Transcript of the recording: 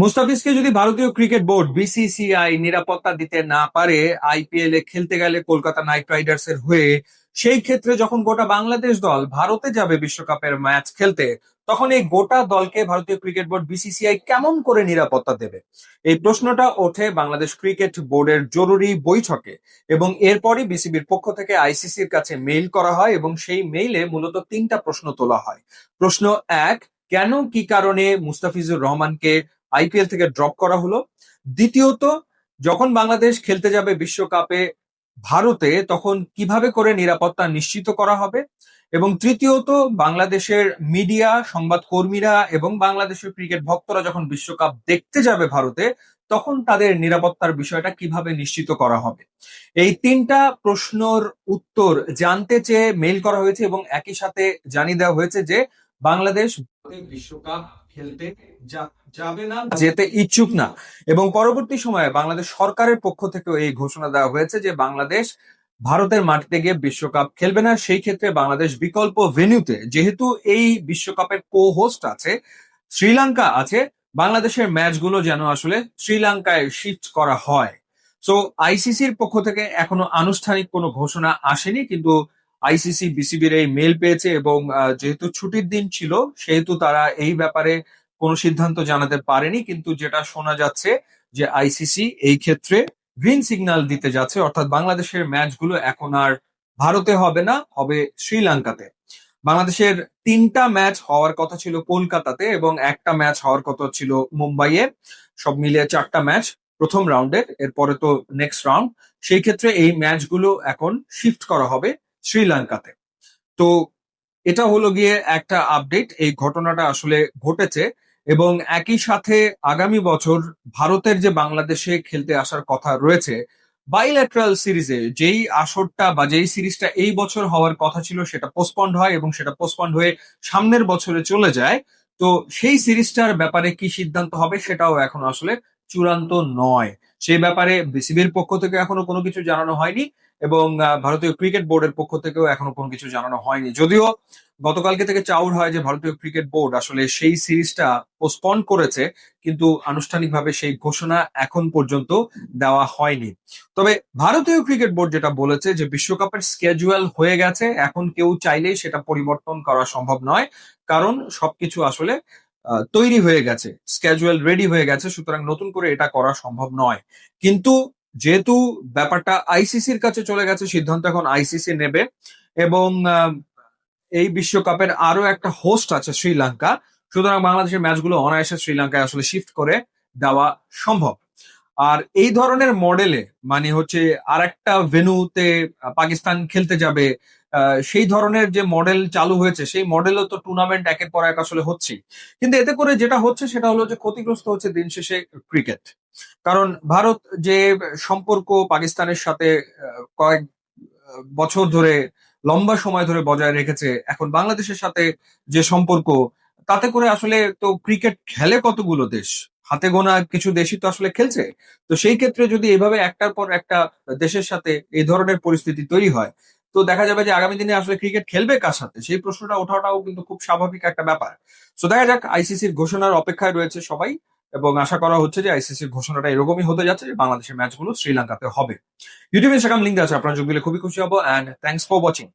মুস্তাফিজকে যদি ভারতীয় cricket board BCCI নিরাপত্তা দিতে না পারে আইপিএল এ খেলতে গেলে কলকাতা নাইট রাইডার্স এর হয়ে, সেই ক্ষেত্রে যখন গোটা বাংলাদেশ দল ভারতে যাবে বিশ্বকাপের ম্যাচ খেলতে, তখন এই গোটা দলকে ভারতীয় ক্রিকেট বোর্ড বিসিসিআই কেমন করে নিরাপত্তা দেবে? এই প্রশ্নটা ওঠে বাংলাদেশ ক্রিকেট বোর্ডের জরুরি বৈঠকে, এবং এরপরই বিসিবির পক্ষ থেকে আইসিসির কাছে মেইল করা হয় এবং সেই মেইলে মূলত তিনটা প্রশ্ন তোলা হয়। প্রশ্ন এক, কেন কি কারণে মুস্তাফিজুর রহমানকে আইপিএল থেকে ড্রপ করা হলো? দ্বিতীয়ত, যখন বাংলাদেশ খেলতে যাবে বিশ্বকাপে ভারতে, তখন কিভাবে করে নিরাপত্তা নিশ্চিত করা হবে? এবং তৃতীয়ত, বাংলাদেশের মিডিয়া, সংবাদ কর্মীরা এবং বাংলাদেশের ক্রিকেট ভক্তরা যখন বিশ্বকাপ দেখতে যাবে ভারতে, তখন তাদের নিরাপত্তার বিষয়টা কিভাবে নিশ্চিত করা হবে? এই তিনটা প্রশ্নর উত্তর জানতে চেয়ে মেইল করা হয়েছে এবং একই সাথে জানিয়ে দেওয়া হয়েছে যে বাংলাদেশ বিশ্বকাপ খেলতে যাবে না, যেতে ইচ্ছুক না। এবং পরবর্তী সময়ে বাংলাদেশ সরকারের পক্ষ থেকেও এই ঘোষণা দেওয়া হয়েছে যে বাংলাদেশ ভারতের মাটিতে গিয়ে বিশ্বকাপ খেলবে না। সেই ক্ষেত্রে বাংলাদেশ বিকল্প ভেন্যুতে, যেহেতু এই বিশ্বকাপের কো হোস্ট আছে, শ্রীলঙ্কা আছে, বাংলাদেশের ম্যাচগুলো যেন আসলে শ্রীলঙ্কায় শিফট করা হয়। সো আইসিসির পক্ষ থেকে এখনো আনুষ্ঠানিক কোনো ঘোষণা আসেনি, কিন্তু আইসিসি বিসিবির এই মেল পেয়েছে এবং যেহেতু ছুটির দিন ছিল সেহেতু তারা এই ব্যাপারে কোনো সিদ্ধান্ত জানাতে পারেনি। কিন্তু যেটা শোনা যাচ্ছে যে আইসিসি এই ক্ষেত্রে গ্রিন সিগন্যাল দিতে যাচ্ছে, অর্থাৎ বাংলাদেশের ম্যাচগুলো এখন আর ভারতে হবে না, হবে শ্রীলঙ্কাতে। বাংলাদেশের তিনটা ম্যাচ হওয়ার কথা ছিল কলকাতাতে এবং একটা ম্যাচ হওয়ার কথা ছিল মুম্বাইয়ে। সব মিলিয়ে চারটা ম্যাচ প্রথম রাউন্ডের, এরপরে তো নেক্সট রাউন্ড। সেই ক্ষেত্রে এই ম্যাচগুলো এখন শিফট করা হবে শ্রীলঙ্কাতে। তো এটা হলো গিয়ে একটা আপডেট, এই ঘটনাটা আসলে ঘটেছে। এবং একই সাথে আগামী বছর ভারতের যে বাংলাদেশে খেলতে আসার কথা রয়েছে বাইল্যাটারাল সিরিজে, যেই আসরটা বা যেই সিরিজটা এই বছর হওয়ার কথা ছিল সেটা পোস্টপন্ড হয় এবং সেটা পোস্টপন্ড হয়ে সামনের বছরে চলে যায়। তো সেই সিরিজটার ব্যাপারে কি সিদ্ধান্ত হবে সেটাও এখন আসলে চূড়ান্ত নয়। সেই ব্যাপারে বিসিবির পক্ষ থেকে এখনো কোনো কিছু জানানো হয়নি এবং ভারতীয় ক্রিকেট বোর্ডের পক্ষ থেকেও এখনো কোনো কিছু জানানো হয়নি। যদিও গতকালকে থেকে চাউর হয় যে ভারতীয় ক্রিকেট বোর্ড আসলে সেই সিরিজটা পোস্টপন করেছে, কিন্তু আনুষ্ঠানিকভাবে সেই ঘোষণা এখন পর্যন্ত দেওয়া হয়নি। তবে ভারতীয় ক্রিকেট বোর্ড যেটা বলেছে যে বিশ্বকাপের স্কেজুয়াল হয়ে গেছে, এখন কেউ চাইলেই সেটা পরিবর্তন করা সম্ভব নয়, কারণ সবকিছু আসলে তৈরি হয়ে গেছে, স্কেজুয়াল রেডি হয়ে গেছে, সুতরাং নতুন করে এটা করা সম্ভব নয়। কিন্তু যেহেতু ব্যাপারটা আইসিসির কাছে চলে গেছে, সিদ্ধান্ত এখন আইসিসি নেবে। এবং এই বিশ্বকাপের আরো একটা হোস্ট আছে শ্রীলঙ্কা, সুতরাং বাংলাদেশের ম্যাচগুলো অনায়াসে শ্রীলঙ্কায় আসলে শিফট করে দেওয়া সম্ভব। আর এই ধরনের মডেলে মানে হচ্ছে আর একটা ভেন্যুতে পাকিস্তান খেলতে যাবে, সেই ধরনের যে মডেল চালু হয়েছে সেই মডেলও তো টুর্নামেন্ট একের পর এক আসলে হচ্ছে। কিন্তু এতে করে যেটা হচ্ছে সেটা হলো যে ক্ষতিগ্রস্ত হচ্ছে দিন শেষে ক্রিকেট। কারণ ভারত যে সম্পর্ক পাকিস্তানের সাথে কয়েক বছর ধরে, লম্বা সময় ধরে বজায় রেখেছে, এখন বাংলাদেশের সাথে যে সম্পর্ক, তাতে করে আসলে তো ক্রিকেট খেলে কতগুলো দেশ, হাতে গোনা কিছু দেশই তো আসলে খেলছে। তো সেই ক্ষেত্রে যদি এভাবে একটার পর একটা দেশের সাথে এই ধরনের পরিস্থিতি তৈরি হয়, তো দেখা যাবে যে আগামী দিনে আসলে ক্রিকেট খেলবে কার সাথে, সেই প্রশ্নটা ওঠাটাও কিন্তু খুব স্বাভাবিক একটা ব্যাপার। তো দেখা যাক, আইসিসির ঘোষণার অপেক্ষায় রয়েছে সবাই, এবং আশা করা হচ্ছে যে আইসিসির ঘোষণাটা এরকমই হতে যাচ্ছে যে বাংলাদেশের ম্যাচগুলো শ্রীলঙ্কাতে হবে। ইউটিউবে ইনস্টাগ্রাম লিঙ্ক আছে, আপনারা যোগ দিলে খুবই খুশি হবো। And thanks for watching.